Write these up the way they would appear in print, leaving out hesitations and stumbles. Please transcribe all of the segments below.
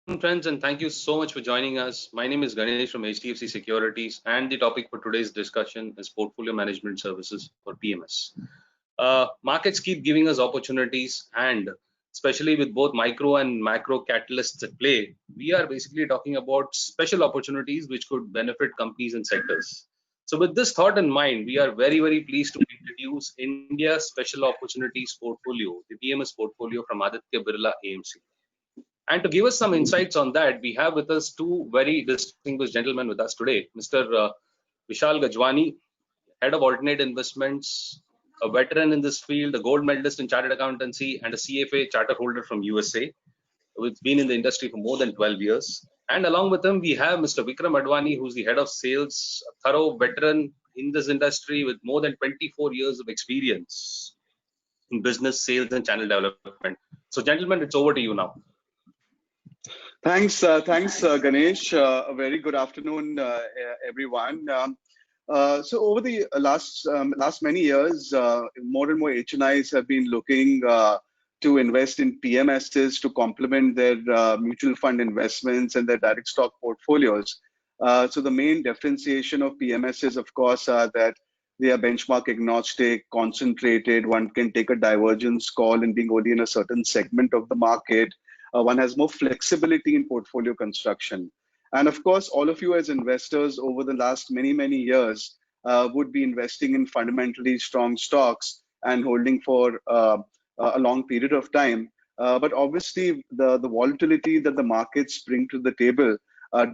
Friends, and thank you so much for joining us. My name is Ganesh from HDFC Securities, and the topic for today's discussion is portfolio management services or PMS. Markets keep giving us opportunities, and especially with both micro and macro catalysts at play, we are basically talking about special opportunities which could benefit companies and sectors. So, with this thought in mind, we are very pleased to introduce India Special Opportunities Portfolio, the PMS portfolio from Aditya Birla AMC. And to give us some insights on that, we have with us two very distinguished gentlemen with us today. Mr. Vishal Gajwani, Head of Alternate Investments, a veteran in this field, a gold medalist in chartered accountancy, and a CFA charter holder from USA, who's been in the industry for more than 12 years. And along with him, we have Mr. Vikram Advani, who's the Head of Sales, a thorough veteran in this industry with more than 24 years of experience in business, sales, and channel development. So, gentlemen, it's over to you now. Thanks, Ganesh. A very good afternoon, everyone. So over the last many years, more and more HNIs have been looking to invest in PMSs to complement their mutual fund investments and their direct stock portfolios. So the main differentiation of PMSs, of course, are that they are benchmark agnostic, concentrated. One can take a divergence call in being only in a certain segment of the market. One has more flexibility in portfolio construction. And of course, all of you as investors over the last many years would be investing in fundamentally strong stocks and holding for a long period of time. But obviously, the volatility that the markets bring to the table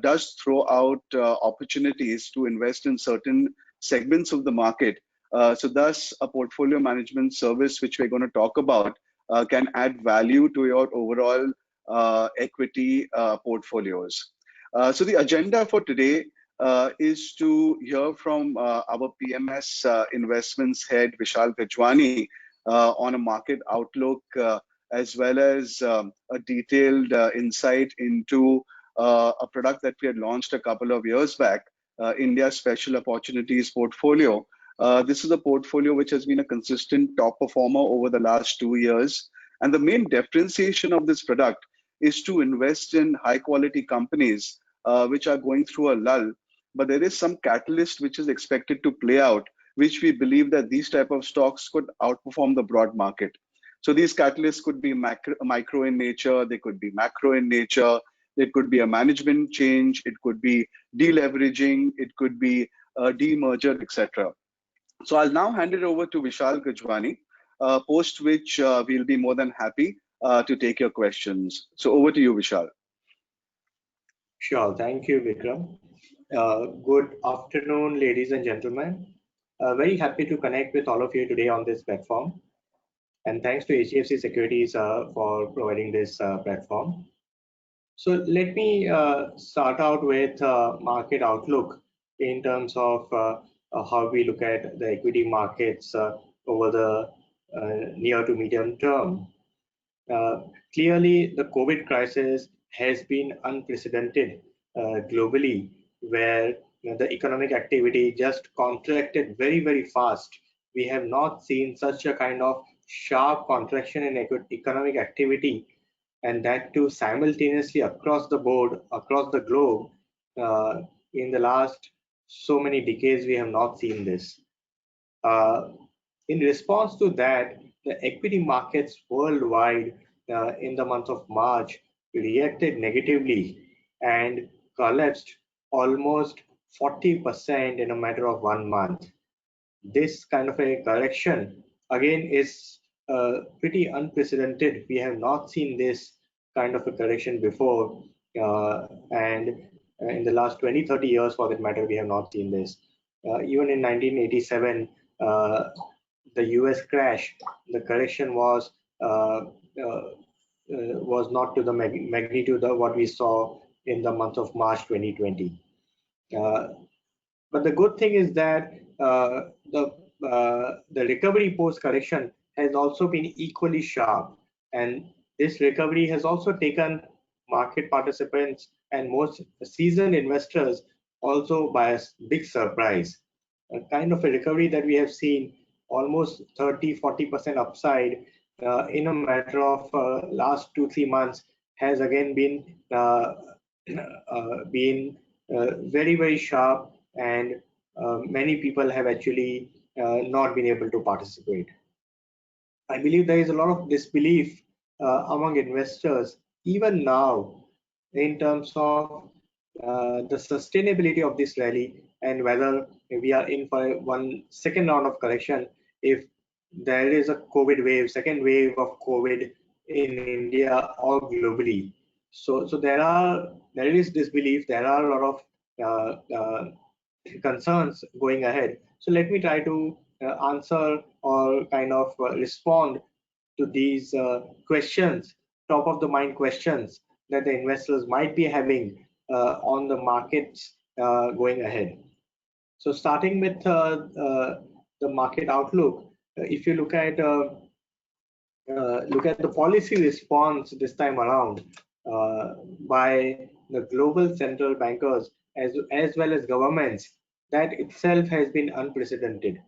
does throw out opportunities to invest in certain segments of the market. So thus, a portfolio management service, which we're going to talk about, can add value to your overall equity portfolios. So the agenda for today is to hear from our PMS investments head, Vishal Gajwani, on a market outlook, as well as a detailed insight into a product that we had launched a couple of years back, India Special Opportunities Portfolio. This is a portfolio which has been a consistent top performer over the last 2 years. And the main differentiation of this product is to invest in high quality companies which are going through a lull. But there is some catalyst which is expected to play out, which we believe that these type of stocks could outperform the broad market. So these catalysts could be micro in nature, they could be macro in nature, it could be a management change, it could be deleveraging, it could be a demerger, etc. So I'll now hand it over to Vishal Gajwani, post which we'll be more than happy to take your questions. So over to you, Vishal. Sure. Thank you, Vikram. Good afternoon, ladies and gentlemen. Very happy to connect with all of you today on this platform. And thanks to HDFC Securities for providing this platform. So let me start out with market outlook in terms of how we look at the equity markets over the near to medium term. Clearly, the COVID crisis has been unprecedented globally, where the economic activity just contracted very fast. We have not seen such a kind of sharp contraction in economic activity, and that too simultaneously across the board, across the globe. In the last so many decades, we have not seen this. In response to that, the equity markets worldwide in the month of March reacted negatively and collapsed almost 40% in a matter of 1 month. This kind of a correction again is pretty unprecedented. We have not seen this kind of a correction before, and in the last 20-30 years for that matter, we have not seen this. Even in 1987, the US crash, the correction was not to the magnitude of what we saw in the month of March 2020. But the good thing is that the recovery post-correction has also been equally sharp, and this recovery has also taken market participants and most seasoned investors also by a big surprise. A kind of a recovery that we have seen almost 30-40% upside in a matter of last 2-3 months has again been very, very sharp, and many people have actually not been able to participate. I believe there is a lot of disbelief among investors even now in terms of the sustainability of this rally, and whether we are in for one second round of correction if there is a COVID wave, second wave of COVID in India or globally. So there is disbelief. There are a lot of concerns going ahead. So let me try to answer or kind of respond to these questions, top of the mind questions that the investors might be having on the markets going ahead. So starting with the market outlook, if you look at the policy response this time around by the global central bankers as well as governments, that itself has been unprecedented.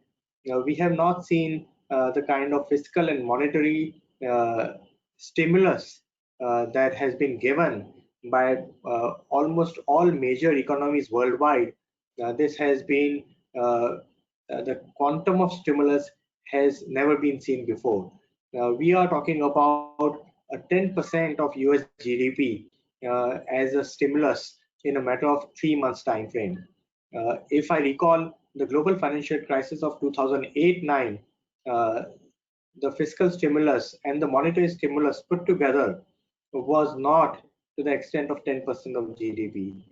We have not seen the kind of fiscal and monetary stimulus that has been given by almost all major economies worldwide. This has been the quantum of stimulus has never been seen before. We are talking about a 10% of US GDP as a stimulus in a matter of 3 months time frame. If I recall the global financial crisis of 2008-9, the fiscal stimulus and the monetary stimulus put together was not to the extent of 10% of GDP.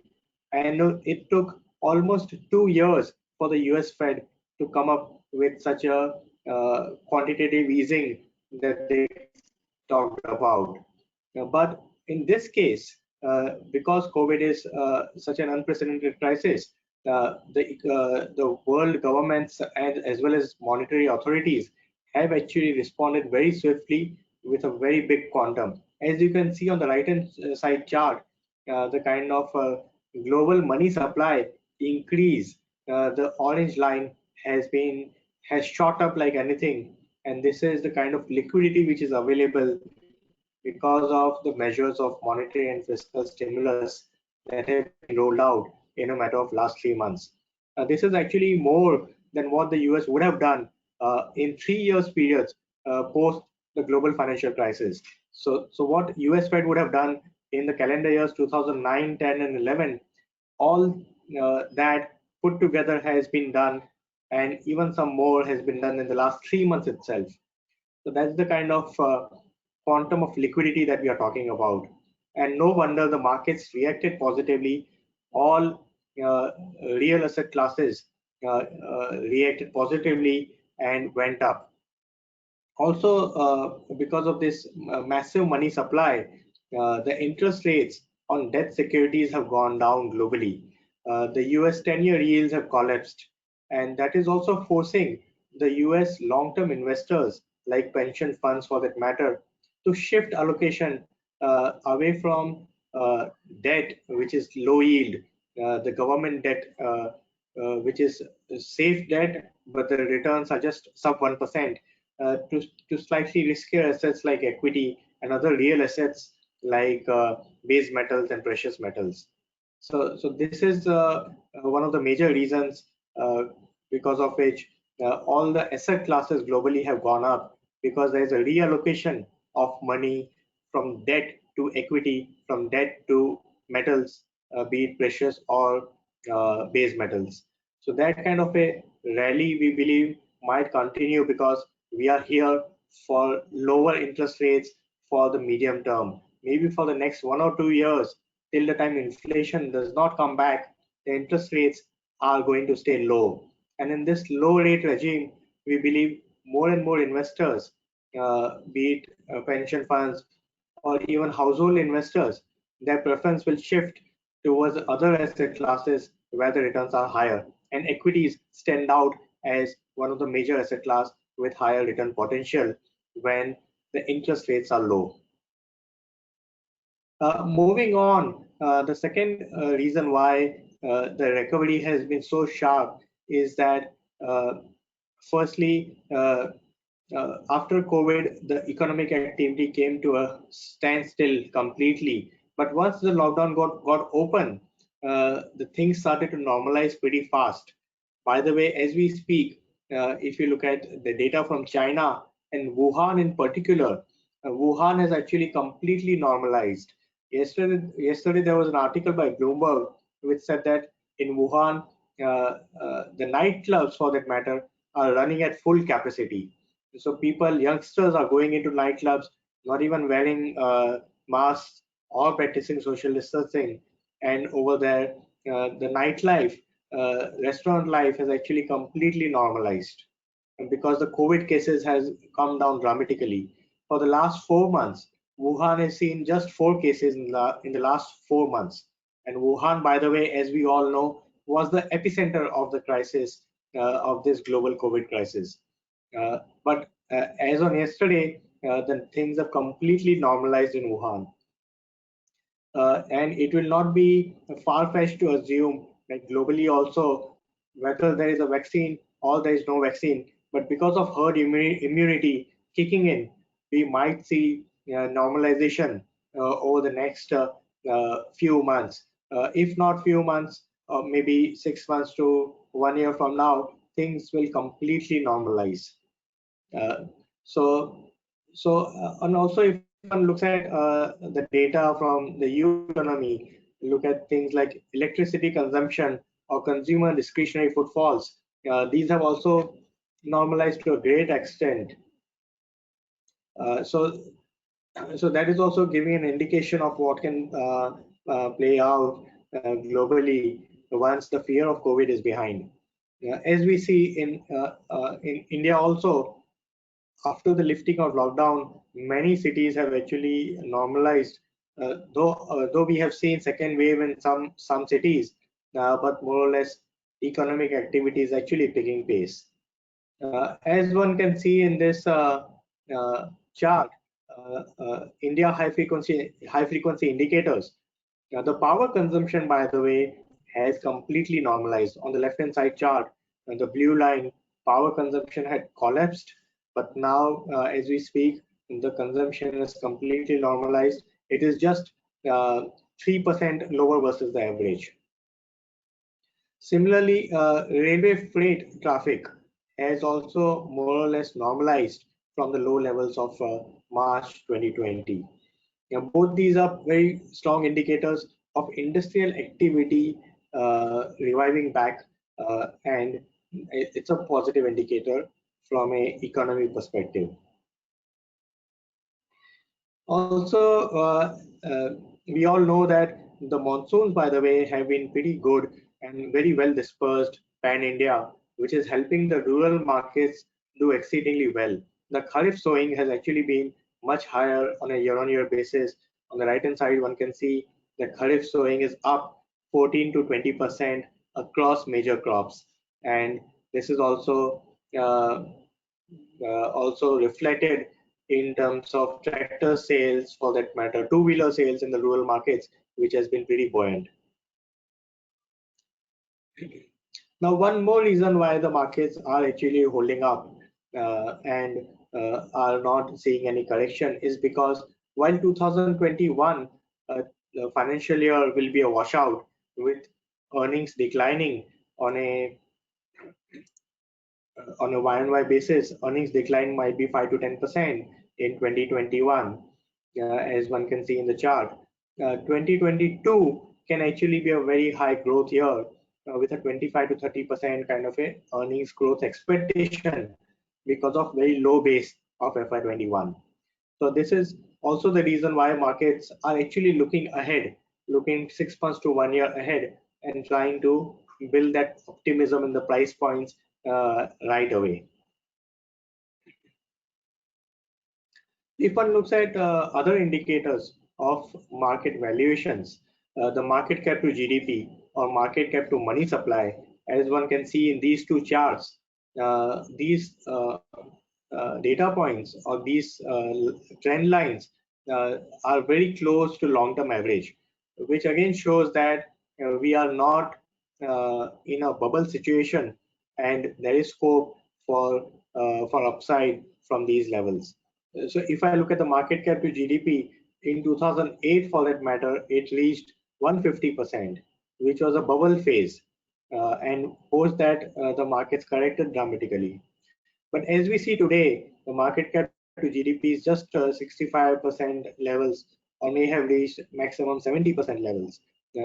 And it took almost 2 years for the US Fed to come up with such a quantitative easing that they talked about. But in this case, because COVID is such an unprecedented crisis, the world governments and as well as monetary authorities have actually responded very swiftly with a very big quantum. As you can see on the right hand side chart, the kind of global money supply increase, the orange line has shot up like anything, and this is the kind of liquidity which is available because of the measures of monetary and fiscal stimulus that have been rolled out in a matter of last 3 months. This is actually more than what the US would have done in 3 years periods post the global financial crisis. So what US Fed would have done in the calendar years 2009, 10, and 11, all that put together has been done, and even some more has been done in the last 3 months itself. So that's the kind of quantum of liquidity that we are talking about. And no wonder the markets reacted positively. All real asset classes reacted positively and went up. Also, because of this massive money supply, the interest rates on debt securities have gone down globally. The US 10-year yields have collapsed, and that is also forcing the US long-term investors, like pension funds for that matter, to shift allocation away from debt, which is low yield, the government debt, which is safe debt, but the returns are just sub 1%, to slightly riskier assets like equity and other real assets like base metals and precious metals. So this is one of the major reasons because of which all the asset classes globally have gone up, because there is a reallocation of money from debt to equity, from debt to metals, be it precious or base metals. So that kind of a rally, we believe, might continue because we are here for lower interest rates for the medium term. Maybe for the next 1 or 2 years, till the time inflation does not come back, the interest rates are going to stay low. And in this low rate regime, we believe more and more investors, be it pension funds or even household investors, their preference will shift towards other asset classes where the returns are higher. And equities stand out as one of the major asset class with higher return potential when the interest rates are low. Moving on, the second reason why the recovery has been so sharp is that firstly, after COVID, the economic activity came to a standstill completely. But once the lockdown got open, the things started to normalize pretty fast. By the way, as we speak, if you look at the data from China and Wuhan in particular, Wuhan has actually completely normalized. Yesterday there was an article by Bloomberg which said that in Wuhan, the nightclubs, for that matter, are running at full capacity. So people, youngsters, are going into nightclubs, not even wearing masks or practicing social distancing. And over there, the nightlife, restaurant life has actually completely normalized. And because the COVID cases has come down dramatically. For the last 4 months, Wuhan has seen just 4 cases in the last 4 months. And Wuhan, by the way, as we all know, was the epicenter of the crisis, of this global COVID crisis. But as on yesterday, the things have completely normalized in Wuhan. And it will not be far-fetched to assume that globally also, whether there is a vaccine or there is no vaccine, but because of herd immunity kicking in, we might see normalization over the next few months. If not few months, maybe 6 months to 1 year from now, things will completely normalize. Uh, so, and also if one looks at the data from the EU economy, look at things like electricity consumption or consumer discretionary footfalls. These have also normalized to a great extent. So that is also giving an indication of what can play out globally once the fear of COVID is behind. As we see in India also, after the lifting of lockdown, many cities have actually normalized. Though we have seen second wave in some cities, but more or less economic activity is actually picking pace. As one can see in this chart, India high frequency indicators. The power consumption, by the way, has completely normalized. On the left hand side chart, the blue line, power consumption had collapsed, but now as we speak, the consumption is completely normalized. It is just 3% lower versus the average. Similarly, railway freight traffic has also more or less normalized from the low levels of March 2020. Both these are very strong indicators of industrial activity reviving back, and it's a positive indicator from a economy perspective. Also, we all know that the monsoons, by the way, have been pretty good and very well dispersed pan-India, which is helping the rural markets do exceedingly well. The Kharif sowing has actually been much higher on a year-on-year basis. On the right-hand side, one can see the Kharif sowing is up 14 to 20% across major crops, and this is also reflected in terms of tractor sales, for that matter, two-wheeler sales in the rural markets, which has been pretty buoyant. Now, one more reason why the markets are actually holding up and are not seeing any correction is because while 2021 the financial year will be a washout with earnings declining on a Y-on-Y basis, earnings decline might be 5 to 10% in 2021, as one can see in the chart. 2022 can actually be a very high growth year with a 25 to 30% kind of a earnings growth expectation because of very low base of FY21. So this is also the reason why markets are actually looking ahead, looking 6 months to 1 year ahead and trying to build that optimism in the price points right away. If one looks at other indicators of market valuations, the market cap to GDP or market cap to money supply, as one can see in these two charts, these data points or these trend lines are very close to long-term average, which again shows that we are not in a bubble situation and there is scope for upside from these levels. So if I look at the market cap to GDP in 2008, for that matter, it reached 150%, which was a bubble phase, and post that the markets corrected dramatically. But as we see today, the market cap to GDP is just 65% levels, or may have reached maximum 70% levels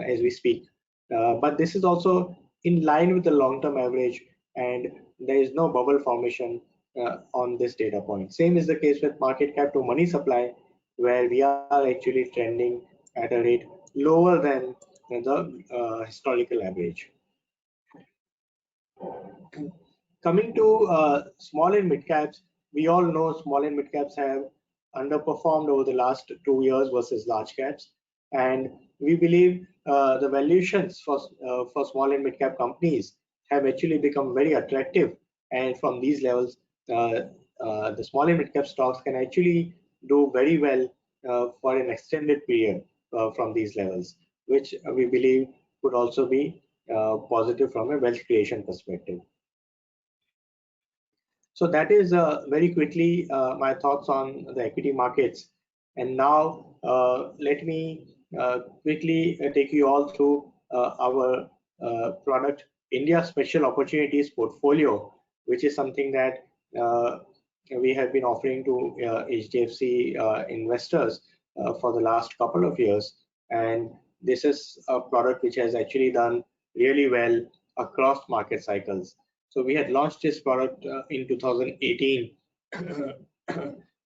as we speak. But this is also in line with the long-term average, and there is no bubble formation on this data point. Same is the case with market cap to money supply, where we are actually trending at a rate lower than the historical average. Coming to small and mid caps, we all know small and mid caps have underperformed over the last 2 years versus large caps, and we believe the valuations for small and mid cap companies have actually become very attractive, and from these levels, the small and mid cap stocks can actually do very well for an extended period from these levels, which we believe could also be positive from a wealth creation perspective. So that is very quickly my thoughts on the equity markets. And now let me quickly take you all through our product India Special Opportunities portfolio, which is something that we have been offering to HDFC investors for the last couple of years. And this is a product which has actually done really well across market cycles. So we had launched this product in 2018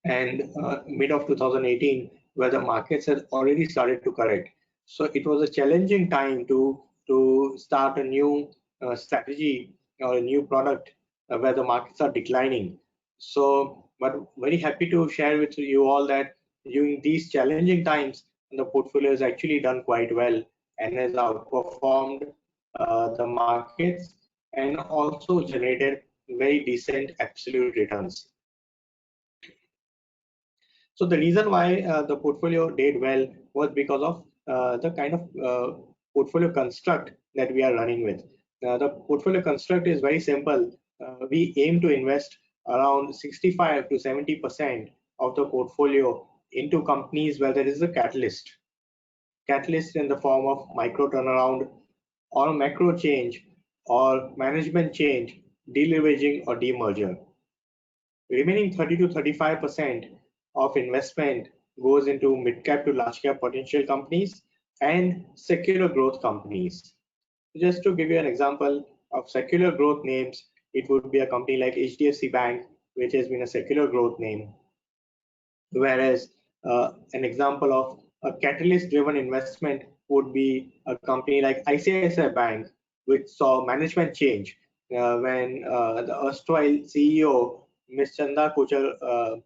and mid of 2018, where the markets had already started to correct. So it was a challenging time to start a new strategy or a new product where the markets are declining. So, but very happy to share with you all that during these challenging times, the portfolio has actually done quite well and has outperformed the markets, and also generated very decent absolute returns. So the reason why the portfolio did well was because of the kind of portfolio construct that we are running with. The portfolio construct is very simple. We aim to invest around 65 to 70% of the portfolio into companies where there is a catalyst in the form of micro turnaround or macro change or management change, deleveraging or demerger. Remaining 30 to 35% of investment goes into mid-cap to large-cap potential companies and secular growth companies. Just to give you an example of secular growth names, it would be a company like HDFC Bank, which has been a secular growth name. Whereas an example of a catalyst-driven investment would be a company like ICICI Bank, which saw management change when the erstwhile CEO, Ms. Chanda Kochar,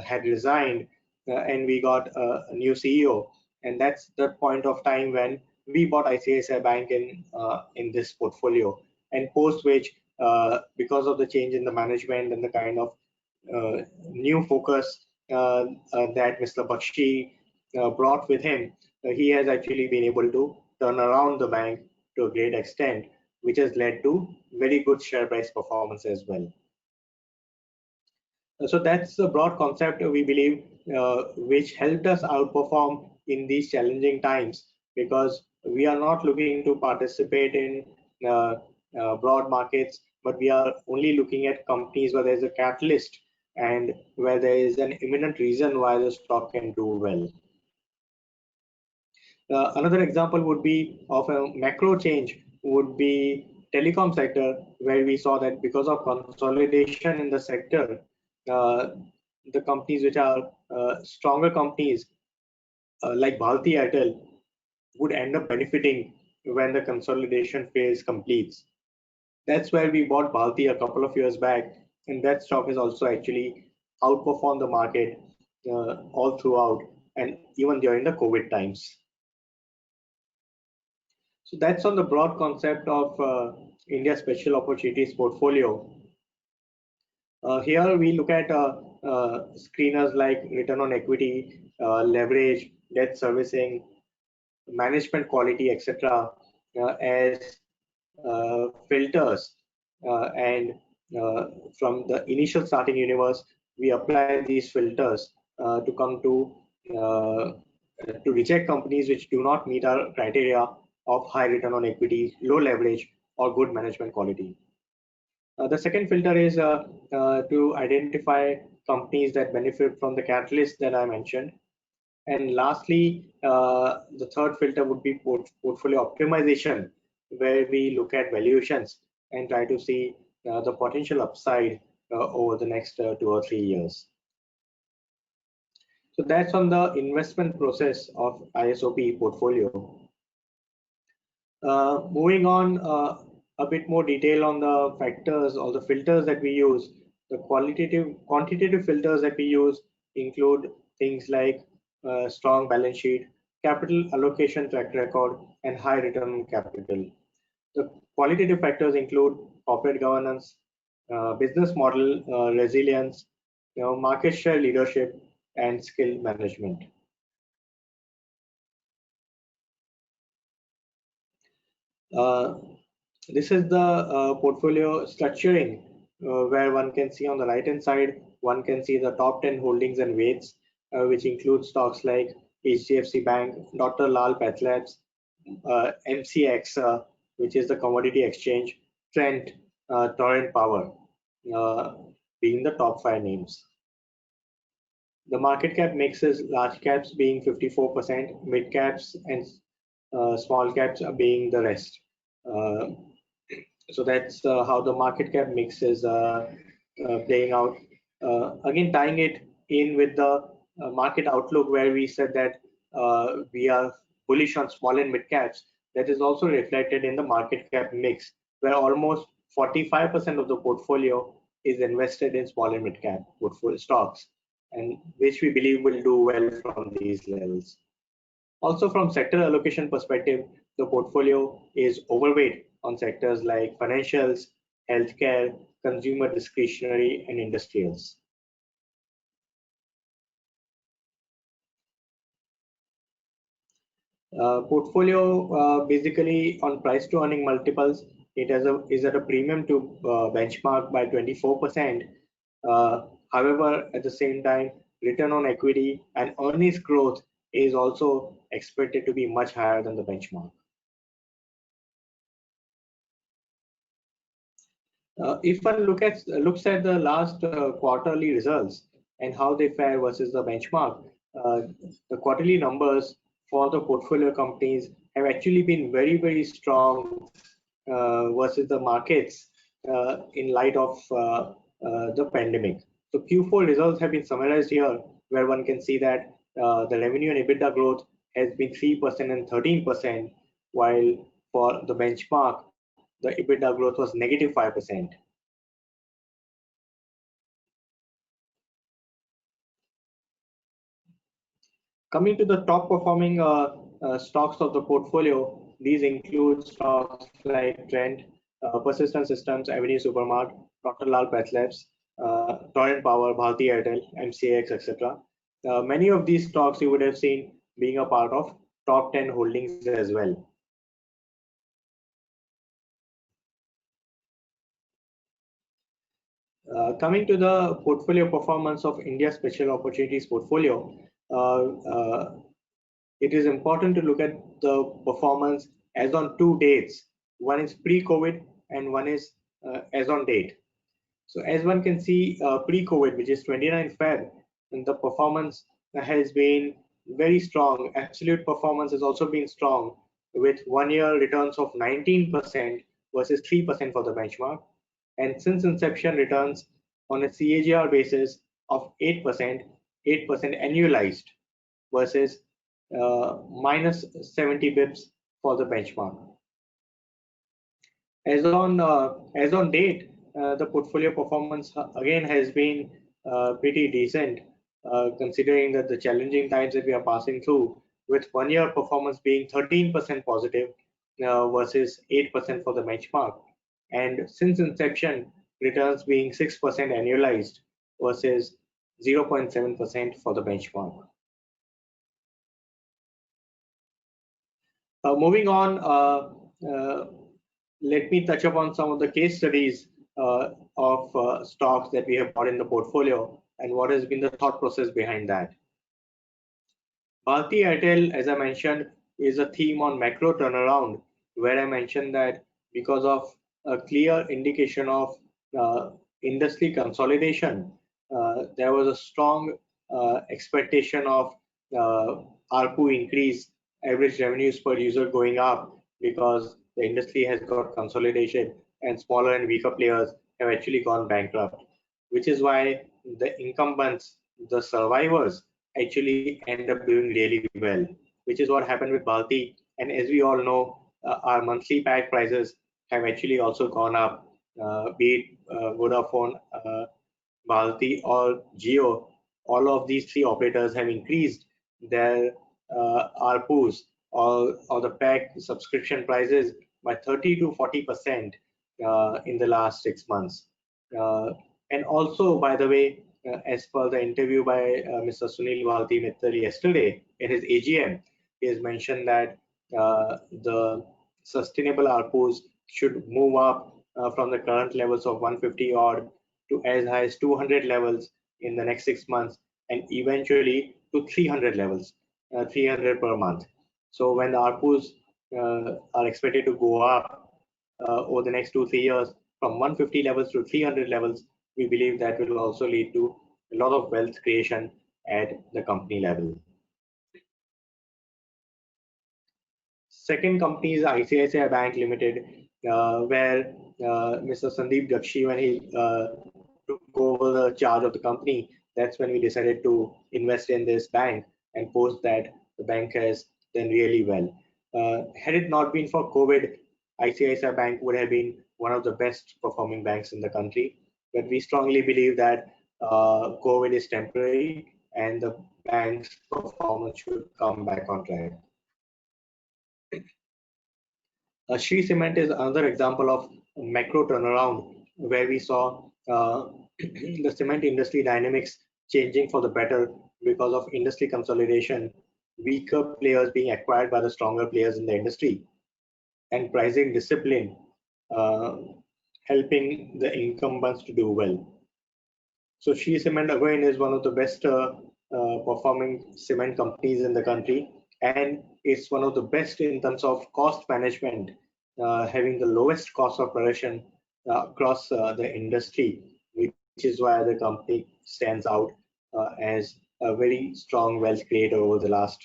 had resigned, and we got a new CEO. And that's the point of time when we bought ICICI Bank in this portfolio. And post which, because of the change in the management and the kind of new focus that Mr. Bakshi brought with him, he has actually been able to turn around the bank to a great extent, which has led to very good share price performance as well. So that's the broad concept we believe which helped us outperform in these challenging times, because we are not looking to participate in broad markets, but we are only looking at companies where there's a catalyst and where there is an imminent reason why the stock can do well. Another example would be of a macro change would be telecom sector, where we saw that because of consolidation in the sector, the companies which are stronger companies like Bharti Airtel would end up benefiting when the consolidation phase completes. That's where we bought Bharti a couple of years back, and that stock has also actually outperformed the market all throughout, and even during the COVID times. So that's on the broad concept of India Special Opportunities portfolio. Here we look at screeners like return on equity, leverage, debt servicing, management quality, etc. As filters, and from the initial starting universe, we apply these filters to come to reject companies which do not meet our criteria of high return on equity, low leverage, or good management quality. The second filter is to identify companies that benefit from the catalysts that I mentioned. And lastly, the third filter would be portfolio optimization, where we look at valuations and try to see the potential upside over the next 2 or 3 years. So that's on the investment process of ISOP portfolio. Moving on, a bit more detail on the factors or the filters that we use. The quantitative filters that we use include things like strong balance sheet, capital allocation track record, and high return on capital. The qualitative factors include corporate governance, business model resilience, market share leadership, and skill management. This is the portfolio structuring, where one can see on the right hand side, one can see the top 10 holdings and weights, which include stocks like HDFC Bank, Dr. Lal PathLabs, MCX, which is the commodity exchange, Trent, Torrent Power, being the top 5 names. The market cap mix is large caps being 54%, mid caps and small caps being the rest. So that's how the market cap mix is playing out. Again, tying it in with the market outlook, where we said that we are bullish on small and mid caps. That is also reflected in the market cap mix, where almost 45% of the portfolio is invested in small and mid cap portfolio stocks, and which we believe will do well from these levels. Also, from sector allocation perspective, the portfolio is overweight on sectors like financials, healthcare, consumer discretionary, and industrials. Portfolio basically on price to earning multiples, it is at a premium to benchmark by 24%. However, at the same time, return on equity and earnings growth is also expected to be much higher than the benchmark. If one looks at the last quarterly results and how they fare versus the benchmark, the quarterly numbers for the portfolio companies have actually been very, very strong versus the markets in light of the pandemic. So Q4 results have been summarized here, where one can see that the revenue and EBITDA growth has been 3% and 13%, while for the benchmark, the EBITDA growth was negative 5%. Coming to the top performing stocks of the portfolio, these include stocks like Trent, Persistent Systems, Avenue Supermart, Dr. Lal PathLabs, Torrent Power, Bharti Airtel, MCX, etc. Many of these stocks you would have seen being a part of top 10 holdings as well. Coming to the portfolio performance of India Special Opportunities portfolio, it is important to look at the performance as on 2 dates. One is pre-COVID and one is as on date. So as one can see, pre-COVID, which is 29 Feb, and the performance has been very strong. Absolute performance has also been strong, with 1 year returns of 19% versus 3% for the benchmark. And since inception, returns on a CAGR basis of 8% annualized versus minus 70 bips for the benchmark. As on date, the portfolio performance again has been pretty decent, considering that the challenging times that we are passing through, with 1 year performance being 13% positive versus 8% for the benchmark. And since inception, returns being 6% annualized versus 0.7% for the benchmark. Moving on, let me touch upon some of the case studies of stocks that we have bought in the portfolio. and what has been the thought process behind that. Bharti Airtel, as I mentioned, is a theme on macro turnaround, where I mentioned that because of a clear indication of industry consolidation, there was a strong expectation of ARPU increase, average revenues per user going up, because the industry has got consolidation and smaller and weaker players have actually gone bankrupt, which is why the incumbents, the survivors, actually end up doing really well, which is what happened with Bharti. And as we all know, our monthly pack prices have actually also gone up, be it Vodafone, Bharti, or Jio. All of these three operators have increased their ARPUs, or the pack subscription prices, by 30 to 40% in the last 6 months. And also, by the way, as per the interview by Mr. Sunil Bharti Mittal yesterday in his AGM, he has mentioned that the sustainable ARPUs should move up from the current levels of 150 odd to as high as 200 levels in the next 6 months, and eventually to 300 levels, 300 per month. So when the ARPUs are expected to go up over the next 2-3 years from 150 levels to 300 levels, we believe that will also lead to a lot of wealth creation at the company level. Second company is ICICI Bank Limited, where Mr. Sandeep Dakshi, when he took over the charge of the company, that's when we decided to invest in this bank, and post that, the bank has done really well. Had it not been for COVID, ICICI Bank would have been one of the best performing banks in the country. But we strongly believe that COVID is temporary and the bank's performance should come back on track. Shree Cement is another example of macro turnaround, where we saw the cement industry dynamics changing for the better because of industry consolidation, weaker players being acquired by the stronger players in the industry, and pricing discipline helping the incumbents to do well. So Shree Cement again is one of the best performing cement companies in the country, and it's one of the best in terms of cost management, having the lowest cost of production across the industry, which is why the company stands out as a very strong wealth creator over the last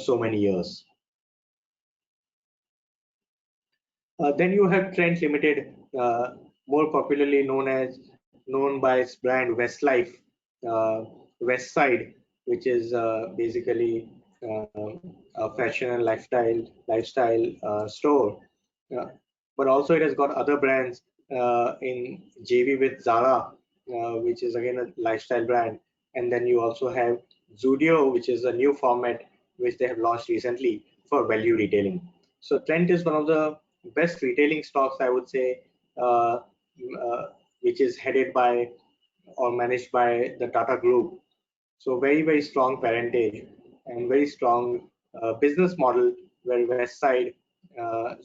so many years. Then you have Trent Limited, more popularly known by its brand Westlife, Westside, which is basically a fashion and lifestyle store. But also it has got other brands in JV with Zara, which is again a lifestyle brand. And then you also have Zudio, which is a new format which they have launched recently for value retailing. So Trent is one of the best retailing stocks, I would say, which is headed by or managed by the Tata Group. So very, very strong parentage and very strong business model, where Westside,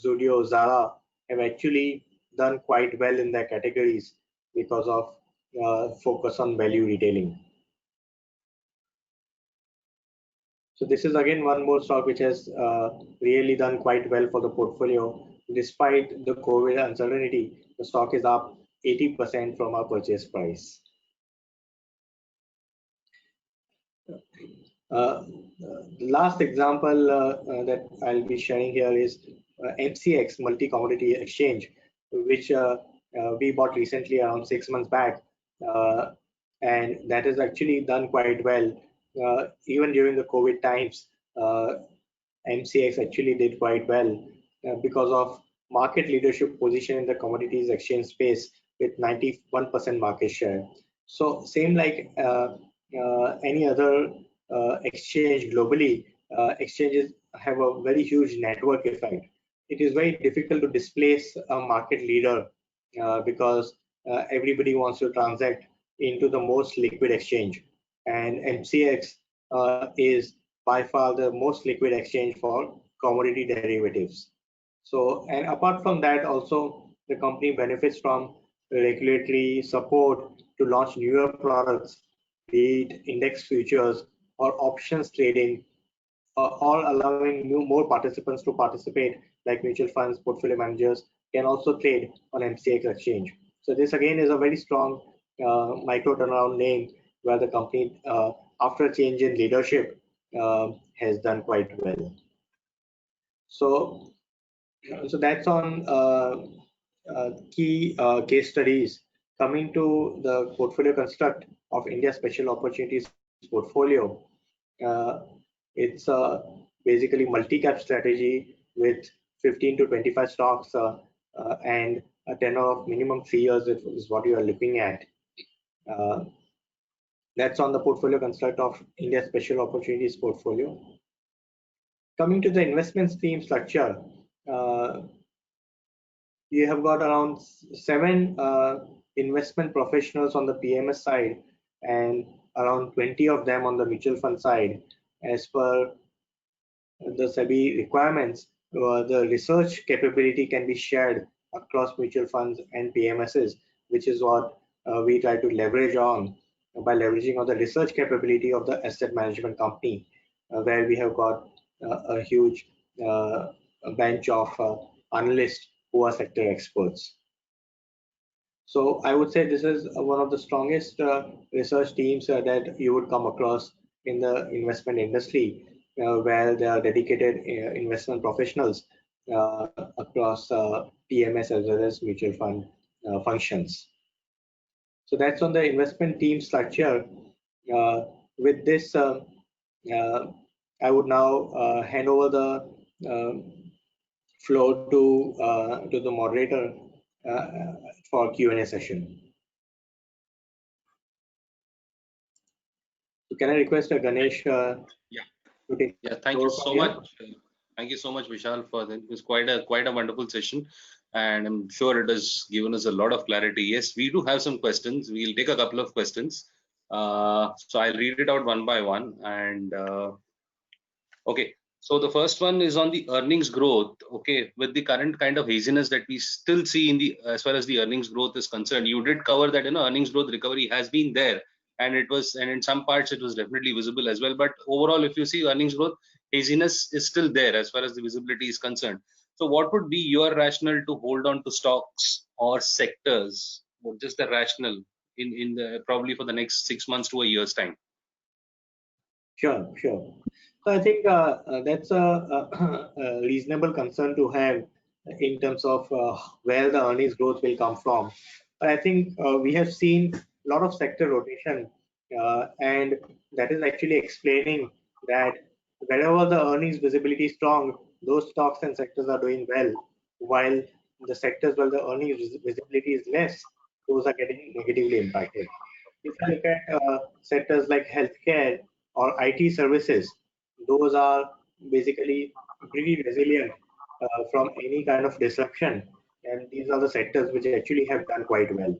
Zudio, Zara have actually done quite well in their categories because of focus on value retailing. So this is again one more stock which has really done quite well for the portfolio. Despite the COVID uncertainty, the stock is up 80% from our purchase price. The last example that I'll be sharing here is MCX, Multi Commodity Exchange, which we bought recently around 6 months back, and that has actually done quite well. Even during the COVID times, MCX actually did quite well because of market leadership position in the commodities exchange space with 91% market share. So same like any other exchange globally, exchanges have a very huge network effect. It is very difficult to displace a market leader because everybody wants to transact into the most liquid exchange, and MCX is by far the most liquid exchange for commodity derivatives. So, and apart from that, also the company benefits from regulatory support to launch newer products be it index futures or options trading, all allowing more participants to participate, like mutual funds, portfolio managers can also trade on MCX exchange. So this again is a very strong micro turnaround name where the company, after a change in leadership, has done quite well. So that's on key case studies. Coming to the portfolio construct of India Special Opportunities portfolio, it's basically multi-cap strategy with 15 to 25 stocks and a tenor of minimum 3 years is what you are looking at. That's on the portfolio construct of India Special Opportunities portfolio. Coming to the investment theme structure, you have got around 7 investment professionals on the PMS side and around 20 of them on the mutual fund side. As per the SEBI requirements, the research capability can be shared across mutual funds and PMSs, which is what we try to leverage on by leveraging on the research capability of the asset management company, where we have got a huge bench of analysts who are sector experts. So I would say this is one of the strongest research teams that you would come across in the investment industry, where there are dedicated investment professionals across PMS as well as mutual fund functions. So that's on the investment team structure. With this, I would now hand over the floor to the moderator for Q&A session. So can I request Ganesh? Yeah. Thank you so much. Thank you so much, Vishal, for that. It was quite a wonderful session, and I'm sure it has given us a lot of clarity. Yes, we do have some questions. We'll take a couple of questions. So I'll read it out one by one. And okay, so the first one is on the earnings growth. Okay, with the current kind of haziness that we still see in the as far as the earnings growth is concerned, you did cover that earnings growth recovery has been there, and in some parts it was definitely visible as well. But overall, if you see earnings growth, haziness is still there as far as the visibility is concerned. So what would be your rationale to hold on to stocks or sectors, or just the rationale in the probably for the next 6 months to a year's time? Sure. So I think that's a reasonable concern to have in terms of where the earnings growth will come from. But I think we have seen a lot of sector rotation, and that is actually explaining that wherever the earnings visibility is strong, those stocks and sectors are doing well, while the sectors where the earnings visibility is less, those are getting negatively impacted. If you look at sectors like healthcare or IT services, those are basically pretty resilient from any kind of disruption, and these are the sectors which actually have done quite well.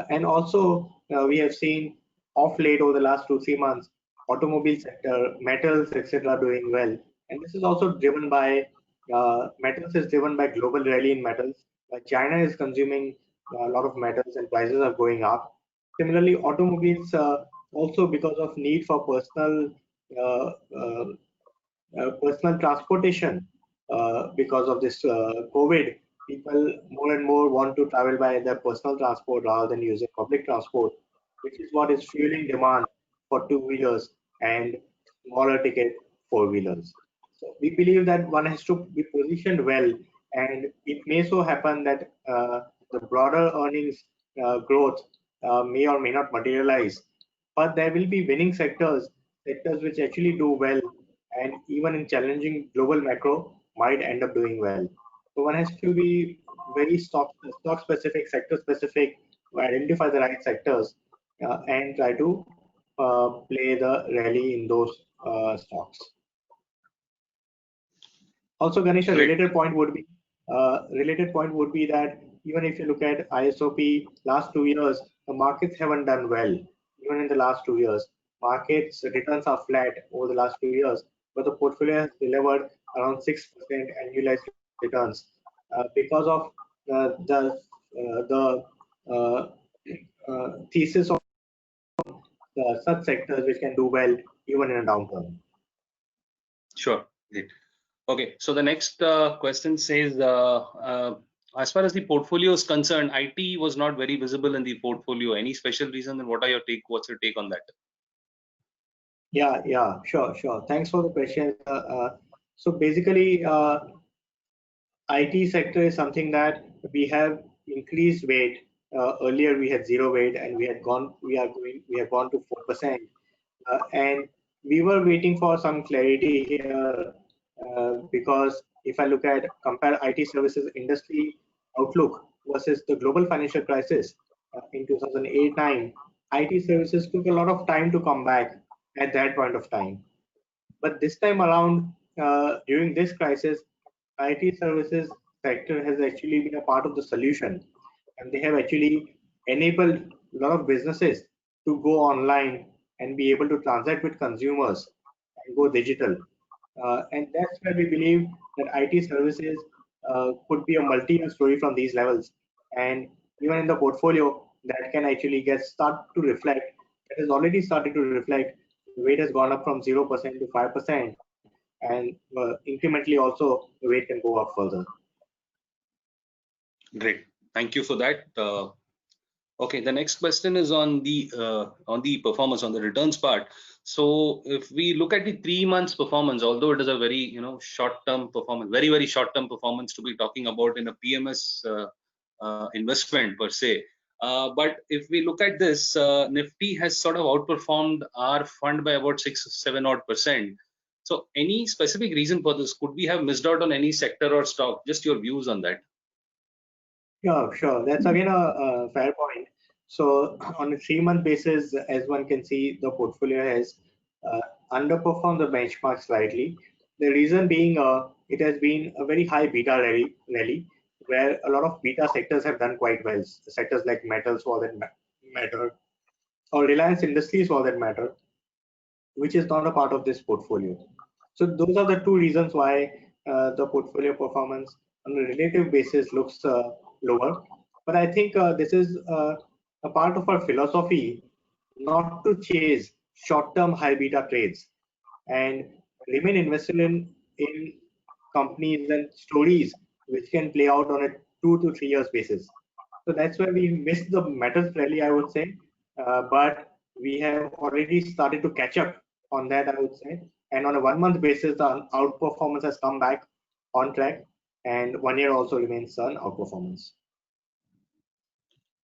And also, we have seen off late over the last 2-3 months, automobile sector, metals, etc., doing well. And this is also driven by metals is driven by global rally in metals. China is consuming a lot of metals, and prices are going up. Similarly, automobiles also because of need for personal transportation because of this COVID, people more and more want to travel by their personal transport rather than using public transport, which is what is fueling demand for two-wheelers and smaller ticket four-wheelers. So we believe that one has to be positioned well, and it may so happen that the broader earnings growth may or may not materialize, but there will be winning sectors which actually do well, and even in challenging global macro might end up doing well. So one has to be very stock specific, sector specific, to identify the right sectors and try to play the rally in those stocks. Also, Ganesh, a related point would be that even if you look at ISOP last 2 years, the markets haven't done well. Even in the last 2 years, markets returns are flat over the last 2 years, but the portfolio has delivered around 6% annualized returns because of the thesis of such sectors which can do well even in a downturn. Sure. Great. Okay. So the next question says, as far as the portfolio is concerned, IT was not very visible in the portfolio. Any special reason, and what are your take? What's your take on that? Yeah, sure. Thanks for the question. So basically, IT sector is something that we have increased weight. Earlier we had zero weight, and we have gone to 4%, and we were waiting for some clarity here, because if I compare IT services industry outlook versus the global financial crisis in 2008-9, IT services took a lot of time to come back at that point of time. But this time around, during this crisis, IT services sector has actually been a part of the solution, and they have actually enabled a lot of businesses to go online and be able to transact with consumers and go digital. And that's where we believe that IT services could be a multi-year story from these levels. And even in the portfolio, that can actually start to reflect. That has already started to reflect. The weight has gone up from 0% to 5%, and incrementally also the weight can go up further. Great. Thank you for that. Okay, the next question is on the performance, on the returns part. So if we look at the 3 months performance, although it is a very short-term performance, very short-term performance to be talking about in a PMS investment per se. But if we look at this, Nifty has sort of outperformed our fund by about 6-7 odd %. So any specific reason for this? Could we have missed out on any sector or stock? Just your views on that. Yeah, sure. That's again a fair point. So on a 3-month basis, as one can see, the portfolio has underperformed the benchmark slightly. The reason being, it has been a very high beta rally, where a lot of beta sectors have done quite well. Sectors like metals, for that matter, or Reliance Industries, for that matter, which is not a part of this portfolio. So those are the two reasons why the portfolio performance on a relative basis looks lower. But I think this is a part of our philosophy not to chase short-term high beta trades and remain invested in companies and stories which can play out on a 2 to 3 years basis. So that's where we missed the metals rally, I would say, but we have already started to catch up on that, I would say. And on a 1-month basis, the outperformance has come back on track, and 1 year also remains an outperformance.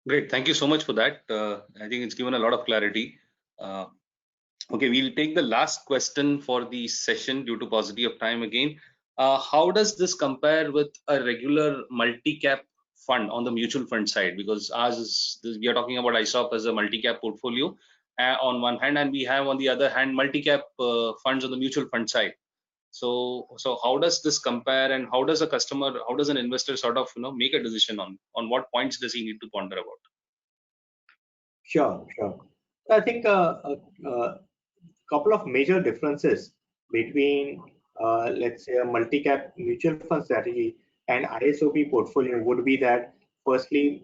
Great, thank you so much for that. I think it's given a lot of clarity. Okay, we'll take the last question for the session due to paucity of time again. How does this compare with a regular multi-cap fund on the mutual fund side? Because we are talking about ISOP as a multi-cap portfolio on one hand, and we have on the other hand multi-cap funds on the mutual fund side. So how does this compare, and how does an investor sort of make a decision on what points does he need to ponder about? Sure. I think a couple of major differences between let's say a multi-cap mutual fund strategy and ISOP portfolio would be that, firstly,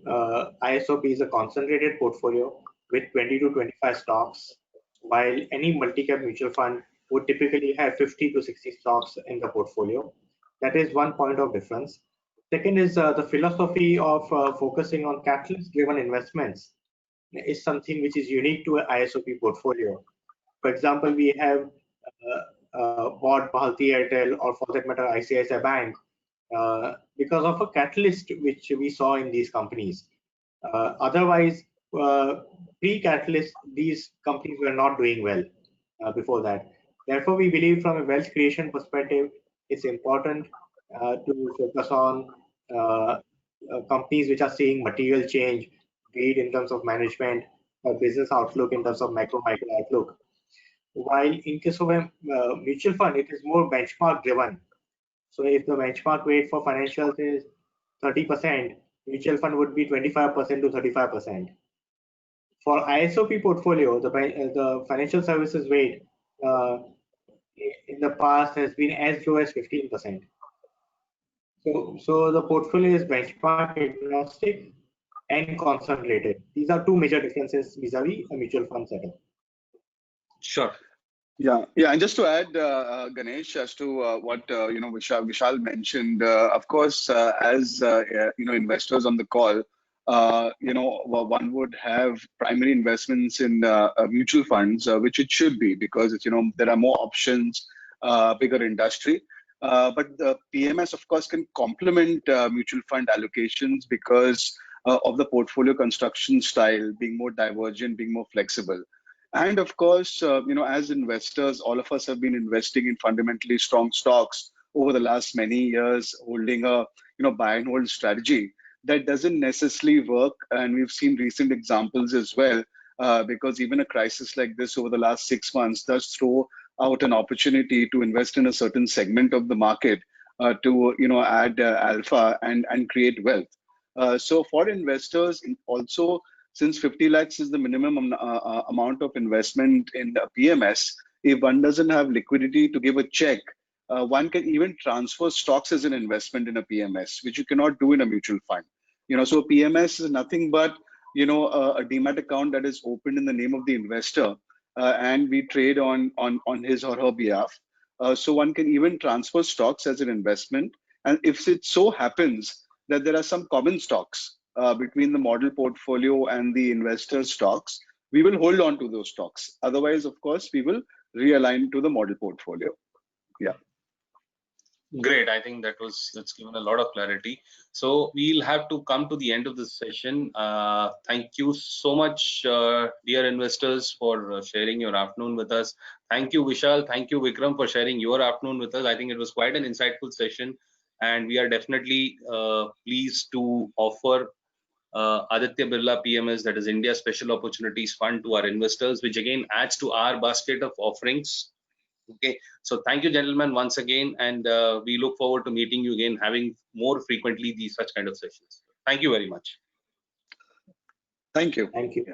ISOP is a concentrated portfolio with 20 to 25 stocks, while any multi-cap mutual fund would typically have 50 to 60 stocks in the portfolio. That is one point of difference. Second is the philosophy of focusing on catalyst-driven investments is something which is unique to an ISOP portfolio. For example, we have bought Bharti Airtel, or for that matter ICICI Bank, because of a catalyst which we saw in these companies. Otherwise, pre-catalyst, these companies were not doing well before that. Therefore, we believe from a wealth creation perspective, it's important to focus on companies which are seeing material change, be it in terms of management or business outlook, in terms of macro outlook. While in case of a mutual fund, it is more benchmark driven. So if the benchmark weight for financials is 30%, mutual fund would be 25% to 35%. For ISOP portfolio, the financial services weight in the past has been as low as 15%. So the portfolio is benchmark agnostic and concentrated. These are two major differences vis-a-vis a mutual fund setup. Sure. Yeah, and just to add, Ganesh, as to what Vishal mentioned, of course, as investors on the call, one would have primary investments in mutual funds, which it should be because it's, there are more options, bigger industry. But the PMS, of course, can complement mutual fund allocations because of the portfolio construction style being more divergent, being more flexible. And of course, as investors, all of us have been investing in fundamentally strong stocks over the last many years, holding a buy and hold strategy. That doesn't necessarily work, and we've seen recent examples as well. Because even a crisis like this over the last 6 months does throw out an opportunity to invest in a certain segment of the market to add alpha and create wealth. So for investors, also since 50 lakhs is the minimum amount of investment in a PMS, if one doesn't have liquidity to give a check, one can even transfer stocks as an investment in a PMS, which you cannot do in a mutual fund. So PMS is nothing but a demat account that is opened in the name of the investor, and we trade on his or her behalf. So one can even transfer stocks as an investment, and if it so happens that there are some common stocks between the model portfolio and the investor stocks, we will hold on to those stocks. Otherwise, of course, we will realign to the model portfolio. Yeah. Great. I think that's given a lot of clarity. So we'll have to come to the end of this session. Thank you so much, dear investors, for sharing your afternoon with us. Thank you, Vishal. Thank you, Vikram, for sharing your afternoon with us. I think it was quite an insightful session, and we are definitely pleased to offer Aditya Birla PMS, that is India Special Opportunities Fund, to our investors, which again adds to our basket of offerings. Okay, so thank you, gentlemen, once again, and we look forward to meeting you again, having more frequently these such kind of sessions. Thank you very much. Thank you. Thank you. Yeah.